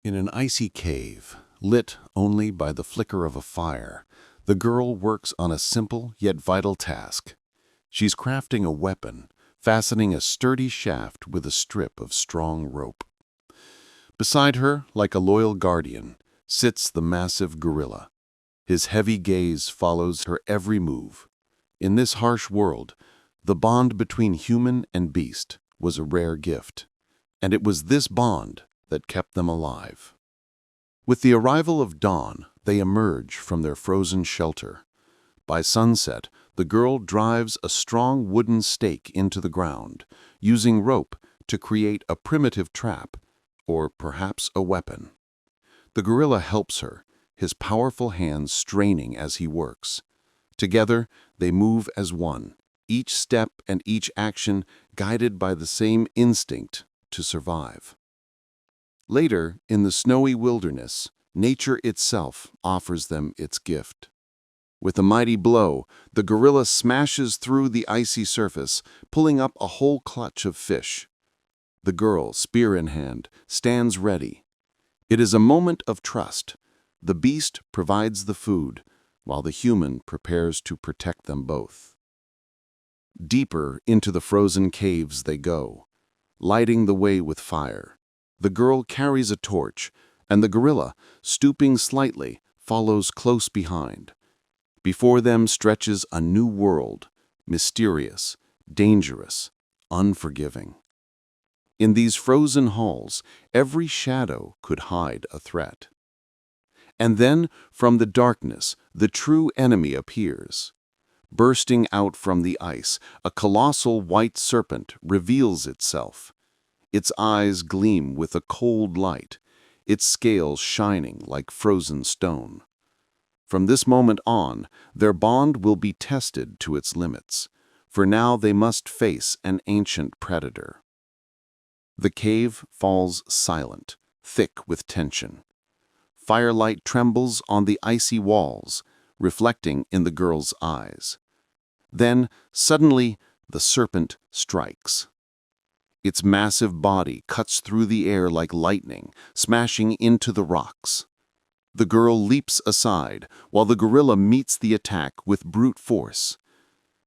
In an icy cave, lit only by the flicker of a fire, the girl works on a simple yet vital task. She's crafting a weapon, fastening a sturdy shaft with a strip of strong rope. Beside her, like a loyal guardian, sits the massive gorilla. His heavy gaze follows her every move. In this harsh world, the bond between human and beast was a rare gift, and it was this bond that kept them alive. With the arrival of dawn, they emerge from their frozen shelter. By sunset, the girl drives a strong wooden stake into the ground, using rope to create a primitive trap, or perhaps a weapon. The gorilla helps her, his powerful hands straining as he works. Together, they move as one, each step and each action guided by the same instinct to survive. Later, in the snowy wilderness, nature itself offers them its gift. With a mighty blow, the gorilla smashes through the icy surface, pulling up a whole clutch of fish. The girl, spear in hand, stands ready. It is a moment of trust. The beast provides the food, while the human prepares to protect them both. Deeper into the frozen caves they go, lighting the way with fire. The girl carries a torch, and the gorilla, stooping slightly, follows close behind. Before them stretches a new world, mysterious, dangerous, unforgiving. In these frozen halls, every shadow could hide a threat. And then, from the darkness, the true enemy appears. Bursting out from the ice, a colossal white serpent reveals itself. Its eyes gleam with a cold light, its scales shining like frozen stone. From this moment on, their bond will be tested to its limits, for now they must face an ancient predator. The cave falls silent, thick with tension. Firelight trembles on the icy walls, reflecting in the girl's eyes. Then, suddenly, the serpent strikes. Its massive body cuts through the air like lightning, smashing into the rocks. The girl leaps aside, while the gorilla meets the attack with brute force.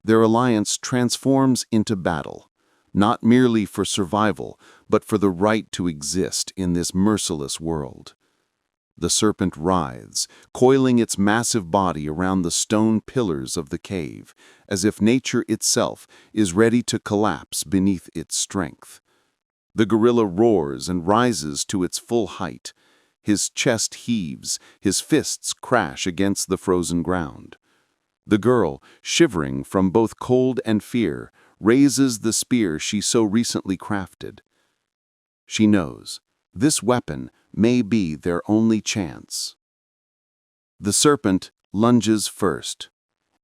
Their alliance transforms into battle, not merely for survival, but for the right to exist in this merciless world. The serpent writhes, coiling its massive body around the stone pillars of the cave, as if nature itself is ready to collapse beneath its strength. The gorilla roars and rises to its full height. His chest heaves, his fists crash against the frozen ground. The girl, shivering from both cold and fear, raises the spear she so recently crafted. She knows this weapon may be their only chance. The serpent lunges first.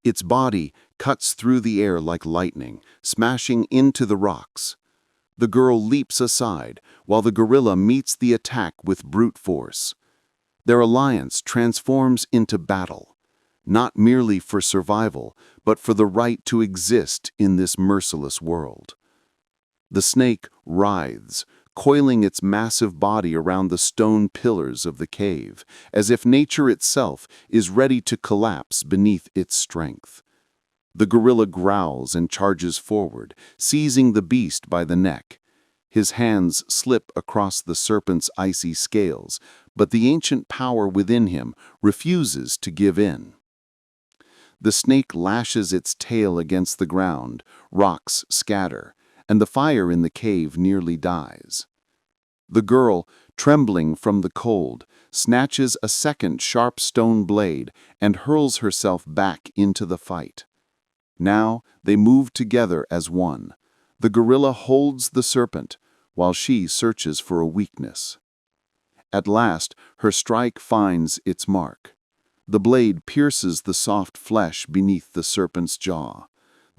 Its body cuts through the air like lightning, smashing into the rocks. The girl leaps aside, while the gorilla meets the attack with brute force. Their alliance transforms into battle, not merely for survival, but for the right to exist in this merciless world. The snake writhes, coiling its massive body around the stone pillars of the cave, as if nature itself is ready to collapse beneath its strength. The gorilla growls and charges forward, seizing the beast by the neck. His hands slip across the serpent's icy scales, but the ancient power within him refuses to give in. The snake lashes its tail against the ground, rocks scatter, and the fire in the cave nearly dies. The girl, trembling from the cold, snatches a second sharp stone blade and hurls herself back into the fight. Now they move together as one. The gorilla holds the serpent, while she searches for a weakness. At last, her strike finds its mark. The blade pierces the soft flesh beneath the serpent's jaw.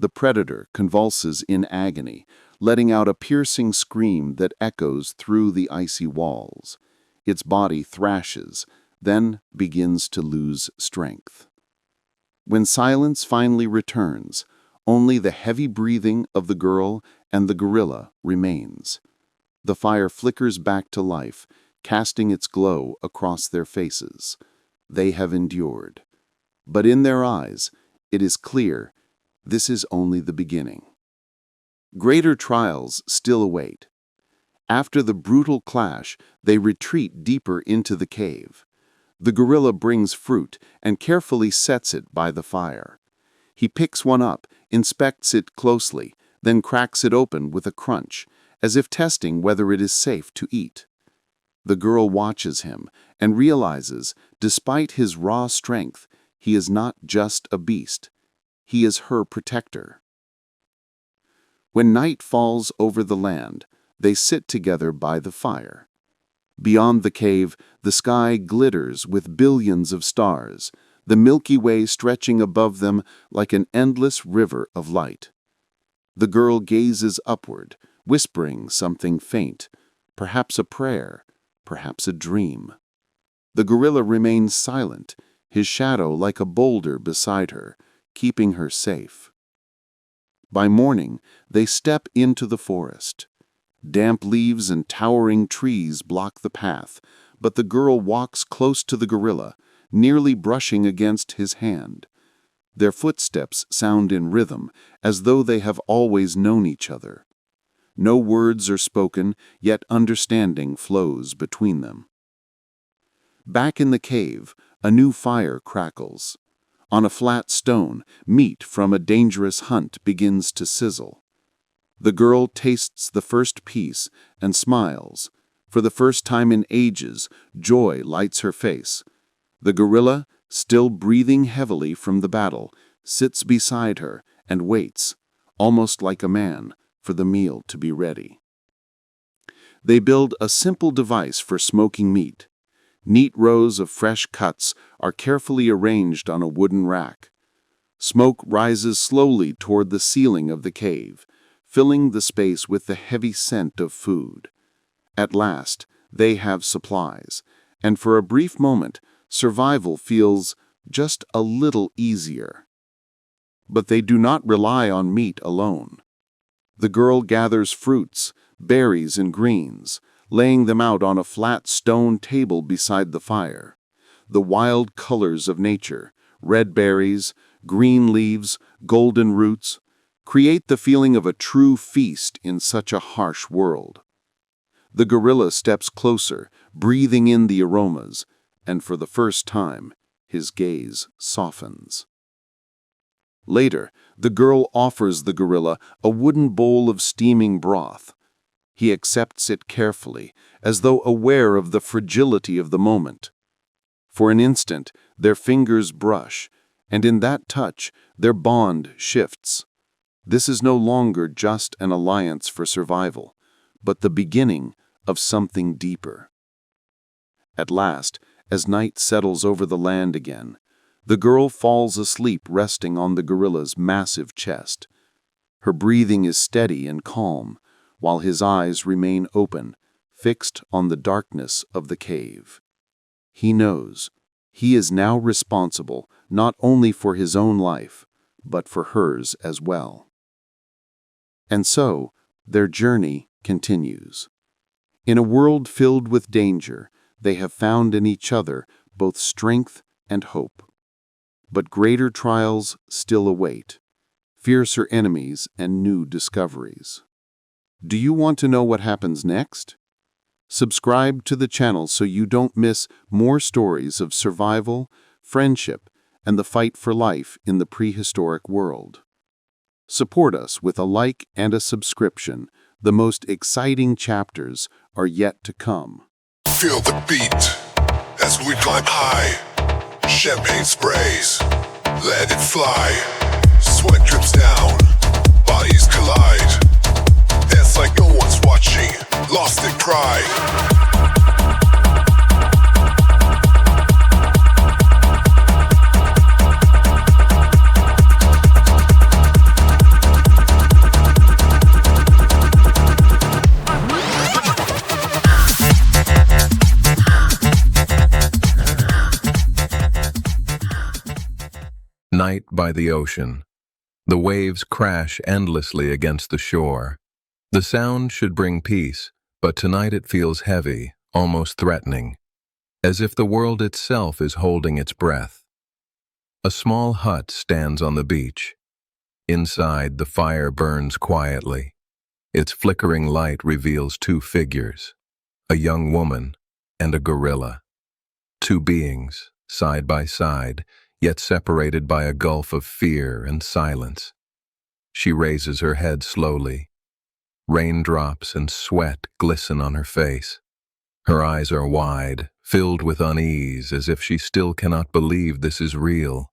The predator convulses in agony, letting out a piercing scream that echoes through the icy walls. Its body thrashes, then begins to lose strength. When silence finally returns, only the heavy breathing of the girl and the gorilla remains. The fire flickers back to life, casting its glow across their faces. They have endured. But in their eyes, it is clear this is only the beginning. Greater trials still await. After the brutal clash, they retreat deeper into the cave. The gorilla brings fruit and carefully sets it by the fire. He picks one up, inspects it closely, then cracks it open with a crunch, as if testing whether it is safe to eat. The girl watches him and realizes, despite his raw strength, he is not just a beast. He is her protector. When night falls over the land, they sit together by the fire. Beyond the cave, the sky glitters with billions of stars, the Milky Way stretching above them like an endless river of light. The girl gazes upward, whispering something faint, perhaps a prayer, perhaps a dream. The gorilla remains silent, his shadow like a boulder beside her, keeping her safe. By morning, they step into the forest. Damp leaves and towering trees block the path, but the girl walks close to the gorilla, nearly brushing against his hand. Their footsteps sound in rhythm, as though they have always known each other. No words are spoken, yet understanding flows between them. Back in the cave, a new fire crackles. On a flat stone, meat from a dangerous hunt begins to sizzle. The girl tastes the first piece and smiles. For the first time in ages, joy lights her face. The gorilla, still breathing heavily from the battle, sits beside her and waits, almost like a man, for the meal to be ready. They build a simple device for smoking meat. Neat rows of fresh cuts are carefully arranged on a wooden rack. Smoke rises slowly toward the ceiling of the cave, filling the space with the heavy scent of food. At last, they have supplies, and for a brief moment, survival feels just a little easier. But they do not rely on meat alone. The girl gathers fruits, berries, and greens, laying them out on a flat stone table beside the fire. The wild colors of nature, red berries, green leaves, golden roots, create the feeling of a true feast in such a harsh world. The gorilla steps closer, breathing in the aromas, and for the first time, his gaze softens. Later, the girl offers the gorilla a wooden bowl of steaming broth. He accepts it carefully, as though aware of the fragility of the moment. For an instant, their fingers brush, and in that touch, their bond shifts. This is no longer just an alliance for survival, but the beginning of something deeper. At last, as night settles over the land again, the girl falls asleep resting on the gorilla's massive chest. Her breathing is steady and calm, while his eyes remain open, fixed on the darkness of the cave. He knows he is now responsible not only for his own life, but for hers as well. And so, their journey continues. In a world filled with danger, they have found in each other both strength and hope. But greater trials still await, fiercer enemies and new discoveries. Do you want to know what happens next? Subscribe to the channel so you don't miss more stories of survival, friendship, and the fight for life in the prehistoric world. Support us with a like and a subscription. The most exciting chapters are yet to come. Feel the beat as we climb high. Champagne sprays, let it fly. Sweat drips down, bodies collide. Dance like no one's watching, lost in pride. Night by the ocean. The waves crash endlessly against the shore. The sound should bring peace, but tonight it feels heavy, almost threatening, as if the world itself is holding its breath. A small hut stands on the beach. Inside, the fire burns quietly. Its flickering light reveals two figures, a young woman and a gorilla. Two beings, side by side, yet separated by a gulf of fear and silence. She raises her head slowly. Raindrops and sweat glisten on her face. Her eyes are wide, filled with unease, as if she still cannot believe this is real.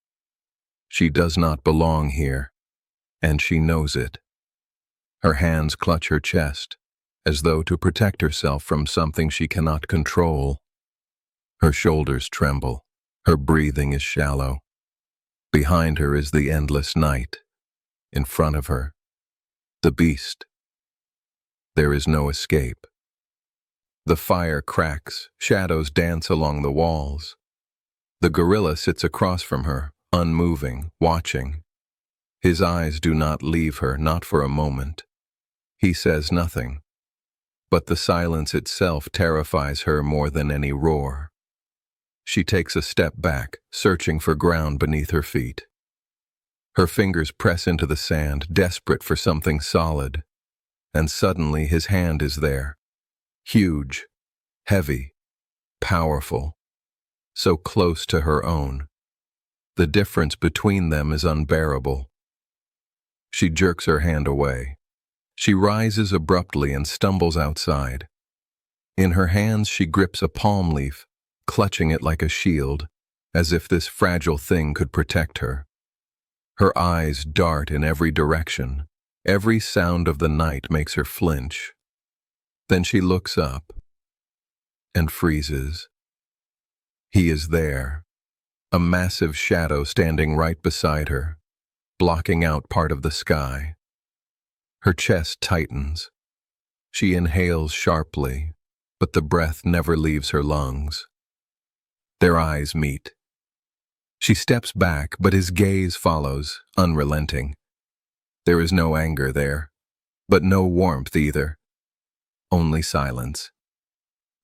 She does not belong here, and she knows it. Her hands clutch her chest, as though to protect herself from something she cannot control. Her shoulders tremble. Her breathing is shallow. Behind her is the endless night. In front of her, the beast. There is no escape. The fire cracks, shadows dance along the walls. The gorilla sits across from her, unmoving, watching. His eyes do not leave her, not for a moment. He says nothing, but the silence itself terrifies her more than any roar. She takes a step back, searching for ground beneath her feet. Her fingers press into the sand, desperate for something solid. And suddenly his hand is there. Huge, heavy, powerful, so close to her own. The difference between them is unbearable. She jerks her hand away. She rises abruptly and stumbles outside. In her hands she grips a palm leaf, clutching it like a shield, as if this fragile thing could protect her. Her eyes dart in every direction. Every sound of the night makes her flinch. Then she looks up and freezes. He is there, a massive shadow standing right beside her, blocking out part of the sky. Her chest tightens. She inhales sharply, but the breath never leaves her lungs. Their eyes meet. She steps back, but his gaze follows, unrelenting. There is no anger there, but no warmth either. Only silence.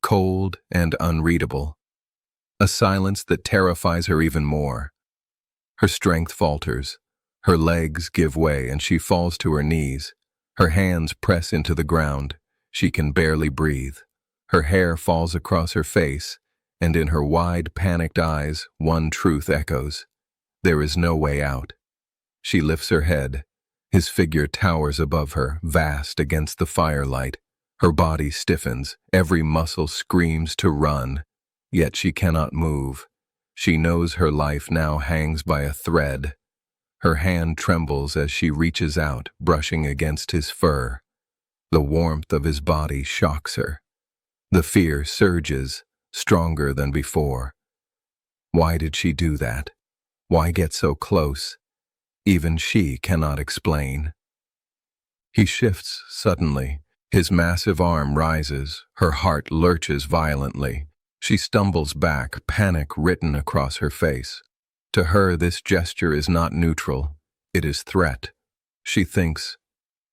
Cold and unreadable. A silence that terrifies her even more. Her strength falters. Her legs give way and she falls to her knees. Her hands press into the ground. She can barely breathe. Her hair falls across her face, and in her wide, panicked eyes, one truth echoes. There is no way out. She lifts her head. His figure towers above her, vast against the firelight. Her body stiffens. Every muscle screams to run. Yet she cannot move. She knows her life now hangs by a thread. Her hand trembles as she reaches out, brushing against his fur. The warmth of his body shocks her. The fear surges, stronger than before. Why did she do that? Why get so close? Even she cannot explain. He shifts suddenly. His massive arm rises. Her heart lurches violently. She stumbles back, panic written across her face. To her, this gesture is not neutral. It is threat. She thinks,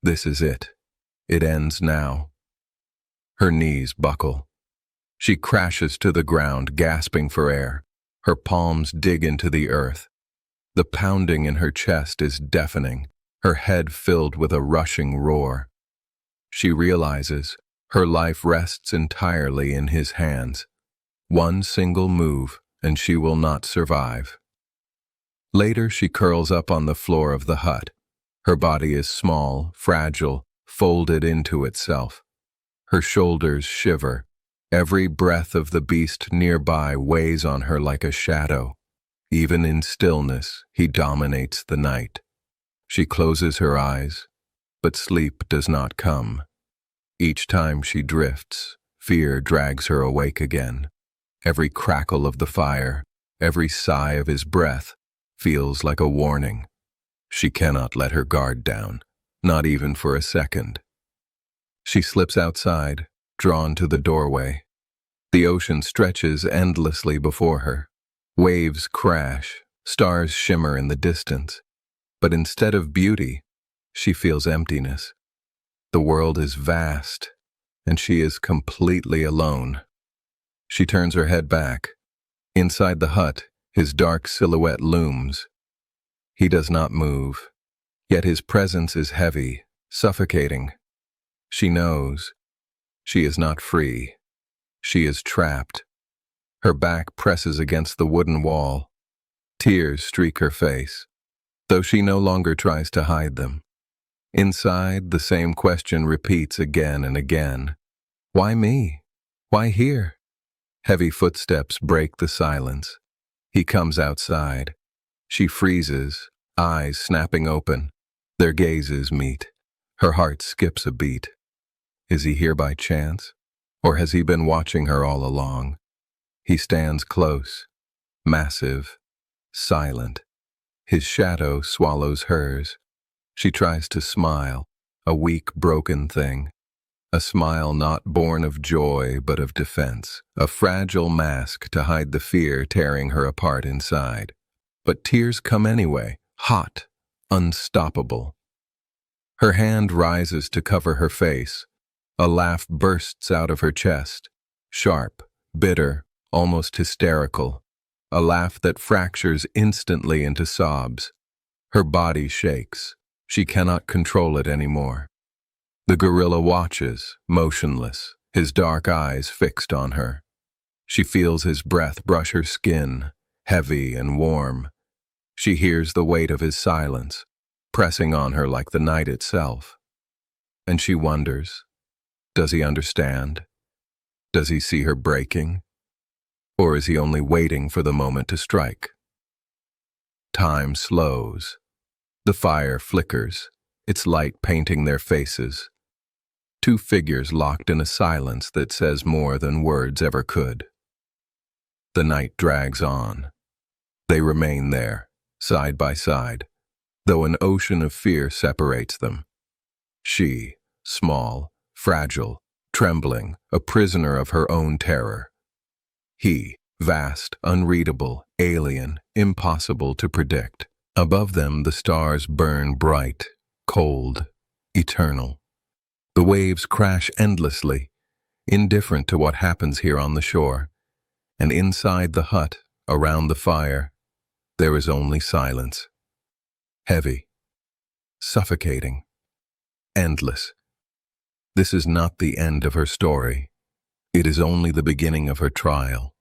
this is it. It ends now. Her knees buckle. She crashes to the ground, gasping for air. Her palms dig into the earth. The pounding in her chest is deafening, her head filled with a rushing roar. She realizes her life rests entirely in his hands. One single move, and she will not survive. Later, she curls up on the floor of the hut. Her body is small, fragile, folded into itself. Her shoulders shiver. Every breath of the beast nearby weighs on her like a shadow. Even in stillness, he dominates the night. She closes her eyes, but sleep does not come. Each time she drifts, fear drags her awake again. Every crackle of the fire, every sigh of his breath, feels like a warning. She cannot let her guard down, not even for a second. She slips outside, drawn to the doorway. The ocean stretches endlessly before her. Waves crash, stars shimmer in the distance. But instead of beauty, she feels emptiness. The world is vast, and she is completely alone. She turns her head back. Inside the hut, his dark silhouette looms. He does not move, yet his presence is heavy, suffocating. She knows. She is not free. She is trapped. Her back presses against the wooden wall. Tears streak her face, though she no longer tries to hide them. Inside, the same question repeats again and again. Why me? Why here? Heavy footsteps break the silence. He comes outside. She freezes, eyes snapping open. Their gazes meet. Her heart skips a beat. Is he here by chance? Or has he been watching her all along? He stands close, massive, silent. His shadow swallows hers. She tries to smile, a weak, broken thing. A smile not born of joy but of defense, a fragile mask to hide the fear tearing her apart inside. But tears come anyway, hot, unstoppable. Her hand rises to cover her face. A laugh bursts out of her chest, sharp, bitter, almost hysterical. A laugh that fractures instantly into sobs. Her body shakes. She cannot control it anymore. The gorilla watches, motionless, his dark eyes fixed on her. She feels his breath brush her skin, heavy and warm. She hears the weight of his silence, pressing on her like the night itself. And she wonders, does he understand? Does he see her breaking? Or is he only waiting for the moment to strike? Time slows. The fire flickers, its light painting their faces. Two figures locked in a silence that says more than words ever could. The night drags on. They remain there, side by side, though an ocean of fear separates them. She, small, fragile, trembling, a prisoner of her own terror. He, vast, unreadable, alien, impossible to predict. Above them the stars burn bright, cold, eternal. The waves crash endlessly, indifferent to what happens here on the shore. And inside the hut, around the fire, there is only silence. Heavy, suffocating, endless. This is not the end of her story. It is only the beginning of her trial,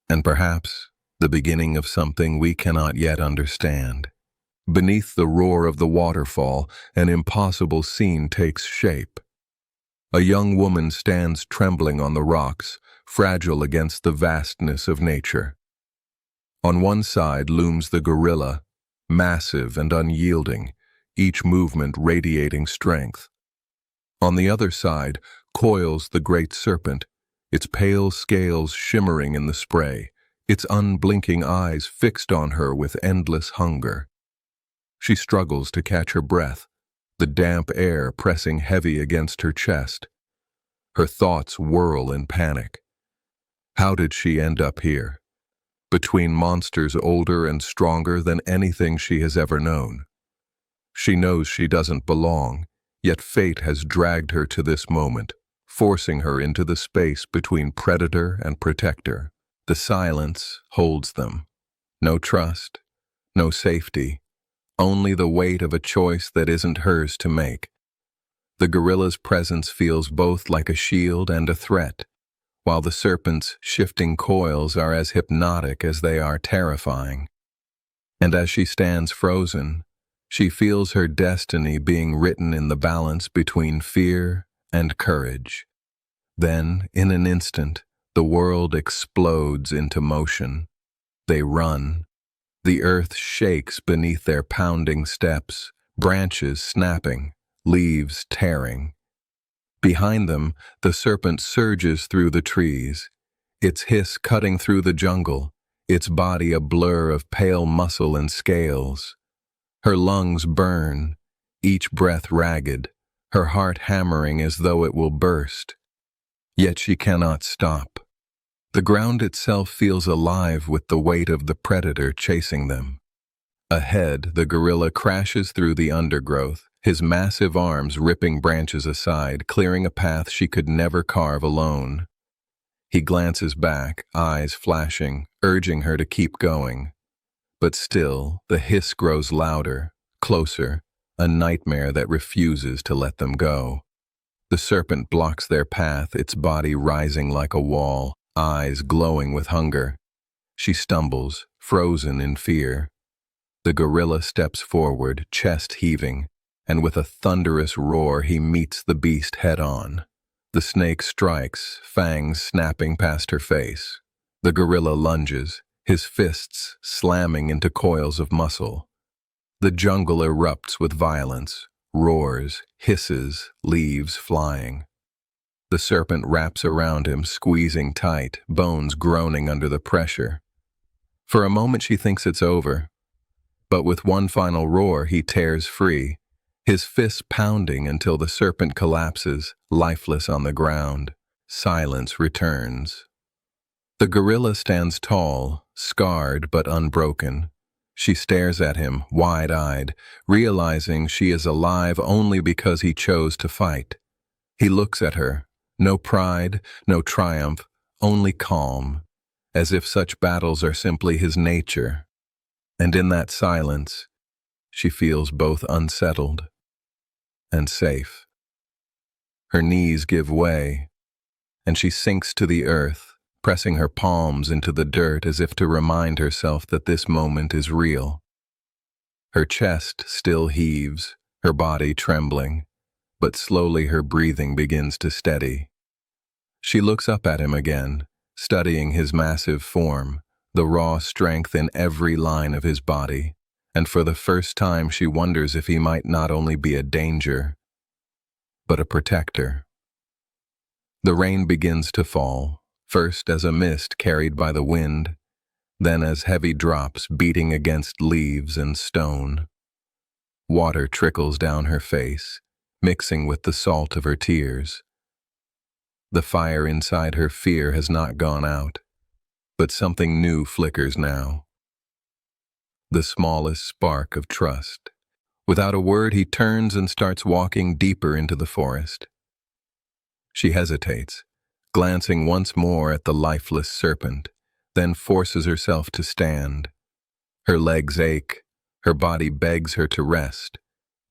and perhaps the beginning of something we cannot yet understand. Beneath the roar of the waterfall, an impossible scene takes shape. A young woman stands trembling on the rocks, fragile against the vastness of nature. On one side looms the gorilla, massive and unyielding, each movement radiating strength. On the other side coils the great serpent, its pale scales shimmering in the spray, its unblinking eyes fixed on her with endless hunger. She struggles to catch her breath, the damp air pressing heavy against her chest. Her thoughts whirl in panic. How did she end up here? Between monsters older and stronger than anything she has ever known. She knows she doesn't belong, yet fate has dragged her to this moment, forcing her into the space between predator and protector. The silence holds them. No trust, no safety, only the weight of a choice that isn't hers to make. The gorilla's presence feels both like a shield and a threat, while the serpent's shifting coils are as hypnotic as they are terrifying. And as she stands frozen, she feels her destiny being written in the balance between fear and courage. Then, in an instant, the world explodes into motion. They run. The earth shakes beneath their pounding steps, branches snapping, leaves tearing. Behind them, the serpent surges through the trees, its hiss cutting through the jungle, its body a blur of pale muscle and scales. Her lungs burn, each breath ragged, her heart hammering as though it will burst. Yet she cannot stop. The ground itself feels alive with the weight of the predator chasing them. Ahead, the gorilla crashes through the undergrowth, his massive arms ripping branches aside, clearing a path she could never carve alone. He glances back, eyes flashing, urging her to keep going. But still, the hiss grows louder, closer, a nightmare that refuses to let them go. The serpent blocks their path, its body rising like a wall, eyes glowing with hunger. She stumbles, frozen in fear. The gorilla steps forward, chest heaving, and with a thunderous roar he meets the beast head-on. The snake strikes, fangs snapping past her face. The gorilla lunges, his fists slamming into coils of muscle. The jungle erupts with violence, roars, hisses, leaves flying. The serpent wraps around him, squeezing tight, bones groaning under the pressure. For a moment she thinks it's over, but with one final roar he tears free, his fists pounding until the serpent collapses, lifeless on the ground. Silence returns. The gorilla stands tall, scarred but unbroken. She stares at him, wide-eyed, realizing she is alive only because he chose to fight. He looks at her, no pride, no triumph, only calm, as if such battles are simply his nature. And in that silence, she feels both unsettled and safe. Her knees give way, and she sinks to the earth, pressing her palms into the dirt as if to remind herself that this moment is real. Her chest still heaves, her body trembling, but slowly her breathing begins to steady. She looks up at him again, studying his massive form, the raw strength in every line of his body, and for the first time she wonders if he might not only be a danger, but a protector. The rain begins to fall, first as a mist carried by the wind, then as heavy drops beating against leaves and stone. Water trickles down her face, mixing with the salt of her tears. The fire inside her fear has not gone out, but something new flickers now. The smallest spark of trust. Without a word, he turns and starts walking deeper into the forest. She hesitates, glancing once more at the lifeless serpent, then forces herself to stand. Her legs ache, her body begs her to rest,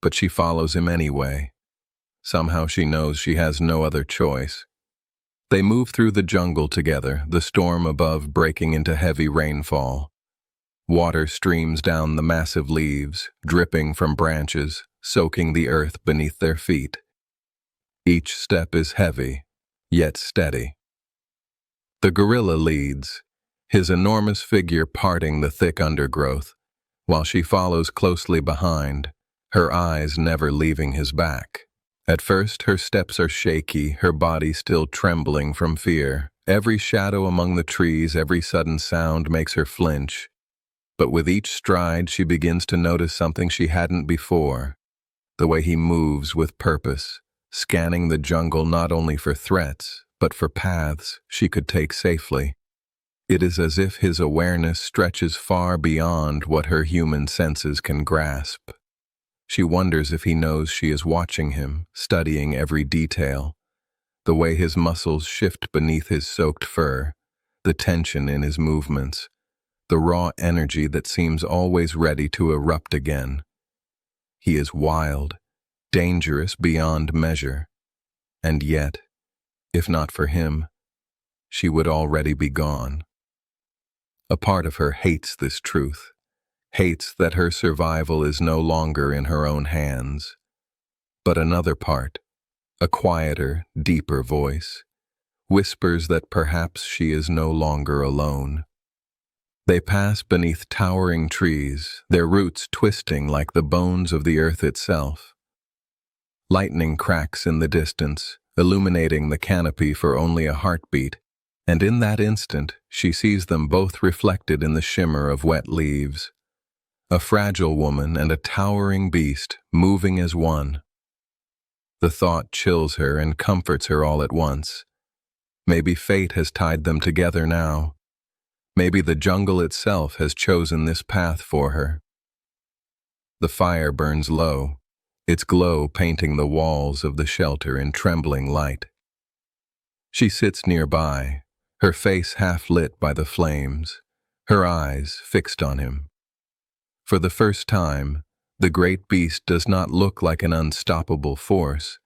but she follows him anyway. Somehow she knows she has no other choice. They move through the jungle together, the storm above breaking into heavy rainfall. Water streams down the massive leaves, dripping from branches, soaking the earth beneath their feet. Each step is heavy, yet steady. The gorilla leads, his enormous figure parting the thick undergrowth, while she follows closely behind, her eyes never leaving his back. At first, her steps are shaky, her body still trembling from fear. Every shadow among the trees, every sudden sound makes her flinch. But with each stride, she begins to notice something she hadn't before. The way he moves with purpose, scanning the jungle not only for threats, but for paths she could take safely. It is as if his awareness stretches far beyond what her human senses can grasp. She wonders if he knows she is watching him, studying every detail. The way his muscles shift beneath his soaked fur, the tension in his movements, the raw energy that seems always ready to erupt again. He is wild, dangerous beyond measure, and yet, if not for him, she would already be gone. A part of her hates this truth, hates that her survival is no longer in her own hands. But another part, a quieter, deeper voice, whispers that perhaps she is no longer alone. They pass beneath towering trees, their roots twisting like the bones of the earth itself. Lightning cracks in the distance, illuminating the canopy for only a heartbeat, and in that instant she sees them both reflected in the shimmer of wet leaves. A fragile woman and a towering beast, moving as one. The thought chills her and comforts her all at once. Maybe fate has tied them together now. Maybe the jungle itself has chosen this path for her. The fire burns low, its glow painting the walls of the shelter in trembling light. She sits nearby, her face half lit by the flames, her eyes fixed on him. For the first time, the great beast does not look like an unstoppable force,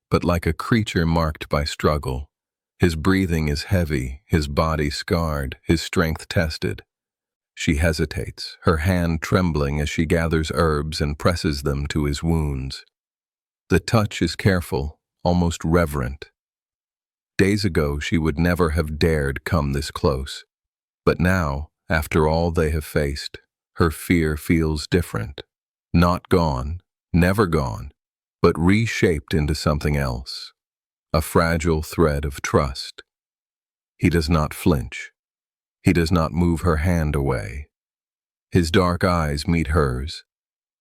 but like a creature marked by struggle. His breathing is heavy, his body scarred, his strength tested. She hesitates, her hand trembling as she gathers herbs and presses them to his wounds. The touch is careful, almost reverent. Days ago, she would never have dared come this close. But now, after all they have faced, her fear feels different. Not gone, never gone, but reshaped into something else. A fragile thread of trust. He does not flinch. He does not move her hand away. His dark eyes meet hers,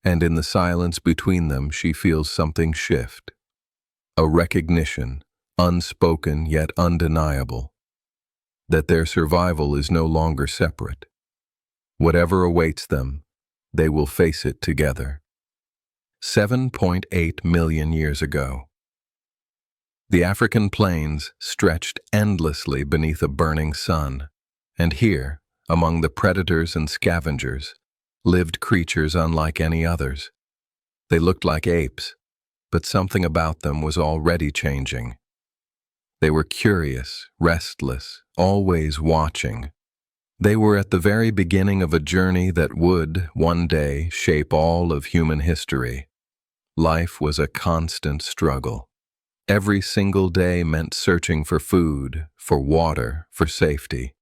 and in the silence between them she feels something shift. A recognition, unspoken yet undeniable, that their survival is no longer separate. Whatever awaits them, they will face it together. 7.8 million years ago. The African plains stretched endlessly beneath a burning sun, and here, among the predators and scavengers, lived creatures unlike any others. They looked like apes, but something about them was already changing. They were curious, restless, always watching. They were at the very beginning of a journey that would, one day, shape all of human history. Life was a constant struggle. Every single day meant searching for food, for water, for safety.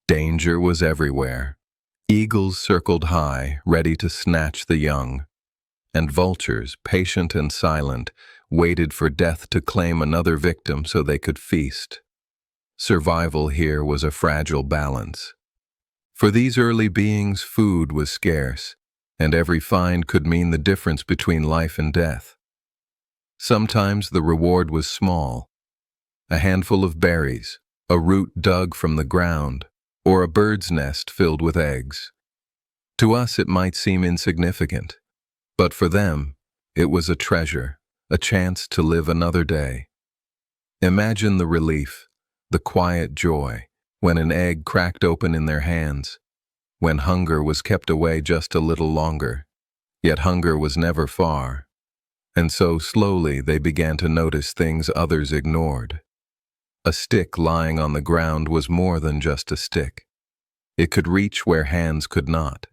Danger was everywhere. Eagles circled high, ready to snatch the young, and vultures, patient and silent, waited for death to claim another victim so they could feast. Survival here was a fragile balance. For these early beings, food was scarce, and every find could mean the difference between life and death. Sometimes the reward was small, a handful of berries, a root dug from the ground, or a bird's nest filled with eggs. To us it might seem insignificant, but for them it was a treasure, a chance to live another day. Imagine the relief, the quiet joy, when an egg cracked open in their hands, when hunger was kept away just a little longer, yet hunger was never far. And so slowly they began to notice things others ignored. A stick lying on the ground was more than just a stick. It could reach where hands could not.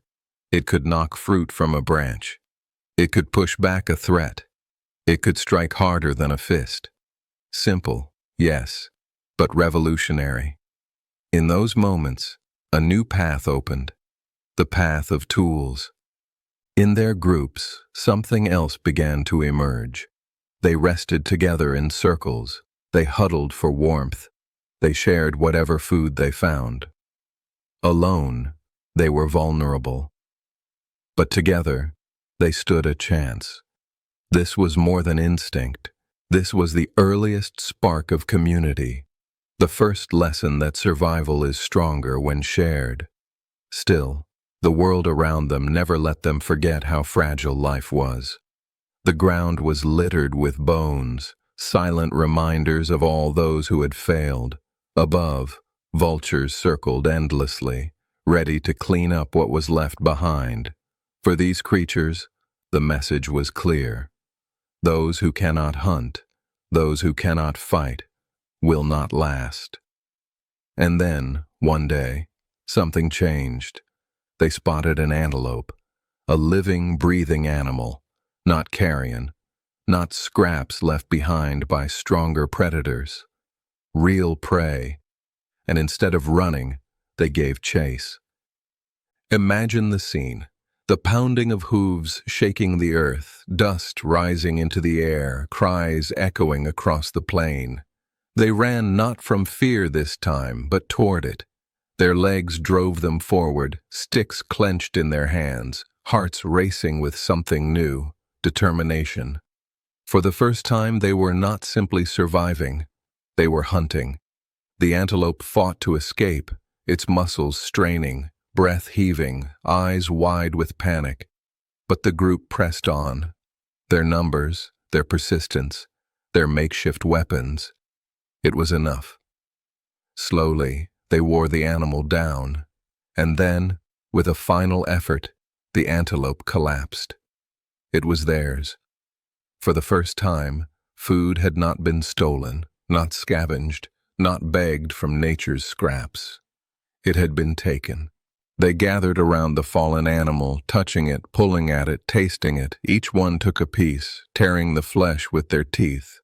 It could knock fruit from a branch. It could push back a threat. It could strike harder than a fist. Simple, yes, but revolutionary. In those moments, a new path opened, the path of tools. In their groups, something else began to emerge. They rested together in circles. They huddled for warmth. They shared whatever food they found. Alone, they were vulnerable. But together, they stood a chance. This was more than instinct. This was the earliest spark of community, the first lesson that survival is stronger when shared. Still, the world around them never let them forget how fragile life was. The ground was littered with bones, silent reminders of all those who had failed. Above, vultures circled endlessly, ready to clean up what was left behind. For these creatures, the message was clear. Those who cannot hunt, those who cannot fight, will not last. And then, one day, something changed. They spotted an antelope, a living, breathing animal, not carrion, not scraps left behind by stronger predators. Real prey, and instead of running, they gave chase. Imagine the scene, the pounding of hooves shaking the earth, dust rising into the air, cries echoing across the plain. They ran not from fear this time, but toward it. Their legs drove them forward, sticks clenched in their hands, hearts racing with something new, determination. For the first time, they were not simply surviving, they were hunting. The antelope fought to escape, its muscles straining, breath heaving, eyes wide with panic. But the group pressed on. Their numbers, their persistence, their makeshift weapons. It was enough. Slowly, they wore the animal down, and then, with a final effort, the antelope collapsed. It was theirs. For the first time, food had not been stolen, not scavenged, not begged from nature's scraps. It had been taken. They gathered around the fallen animal, touching it, pulling at it, tasting it. Each one took a piece, tearing the flesh with their teeth.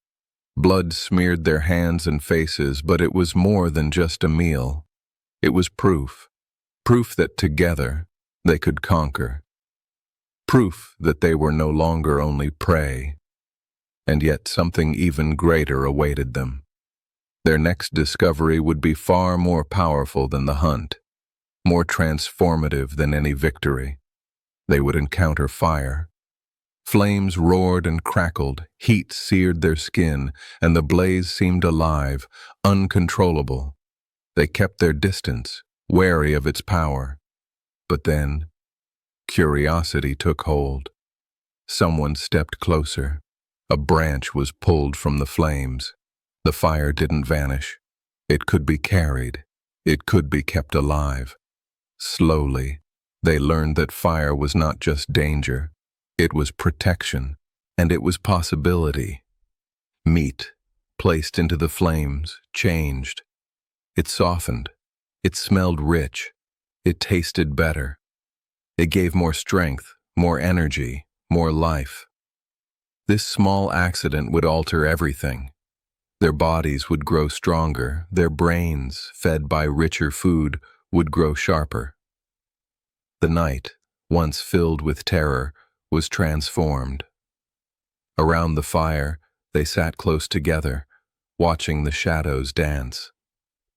Blood smeared their hands and faces, but it was more than just a meal. It was proof. Proof that together they could conquer. Proof that they were no longer only prey. And yet something even greater awaited them. Their next discovery would be far more powerful than the hunt, more transformative than any victory. They would encounter fire. Flames roared and crackled, heat seared their skin, and the blaze seemed alive, uncontrollable. They kept their distance, wary of its power. But then, curiosity took hold. Someone stepped closer. A branch was pulled from the flames. The fire didn't vanish. It could be carried. It could be kept alive. Slowly, they learned that fire was not just danger. It was protection, and it was possibility. Meat, placed into the flames, changed. It softened. It smelled rich. It tasted better. It gave more strength, more energy, more life. This small accident would alter everything. Their bodies would grow stronger, their brains, fed by richer food, would grow sharper. The night, once filled with terror, was transformed. Around the fire, they sat close together, watching the shadows dance.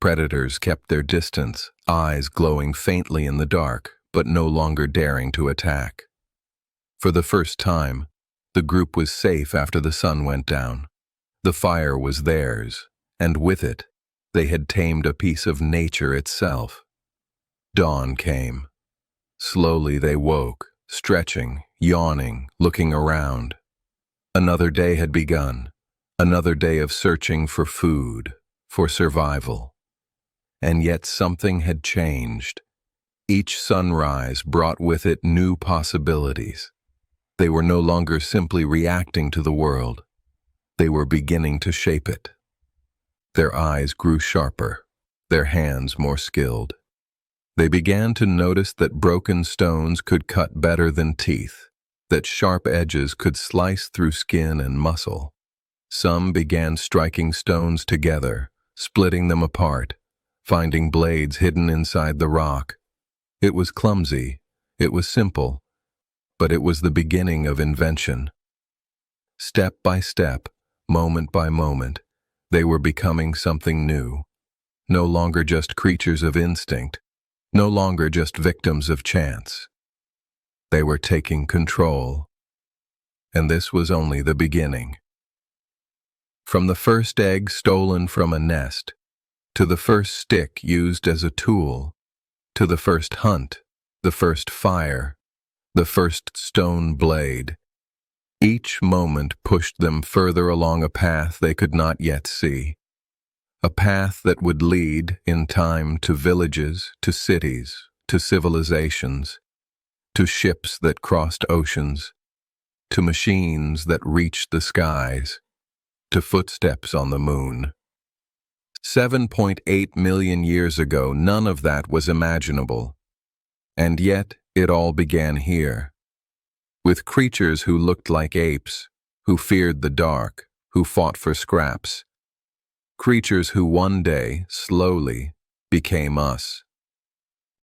Predators kept their distance, eyes glowing faintly in the dark, but no longer daring to attack. For the first time, the group was safe after the sun went down. The fire was theirs, and with it, they had tamed a piece of nature itself. Dawn came. Slowly they woke, stretching, yawning, looking around. Another day had begun, another day of searching for food, for survival. And yet something had changed. Each sunrise brought with it new possibilities. They were no longer simply reacting to the world. They were beginning to shape it. Their eyes grew sharper, their hands more skilled. They began to notice that broken stones could cut better than teeth, that sharp edges could slice through skin and muscle. Some began striking stones together, splitting them apart, finding blades hidden inside the rock. It was clumsy, it was simple, but it was the beginning of invention. Step by step, moment by moment, they were becoming something new. No longer just creatures of instinct, no longer just victims of chance. They were taking control. And this was only the beginning. From the first egg stolen from a nest, to the first stick used as a tool, to the first hunt, the first fire, the first stone blade, each moment pushed them further along a path they could not yet see. A path that would lead, in time, to villages, to cities, to civilizations, to ships that crossed oceans, to machines that reached the skies, to footsteps on the moon. 7.8 million years ago, none of that was imaginable. And yet, it all began here. With creatures who looked like apes, who feared the dark, who fought for scraps. Creatures who one day, slowly, became us.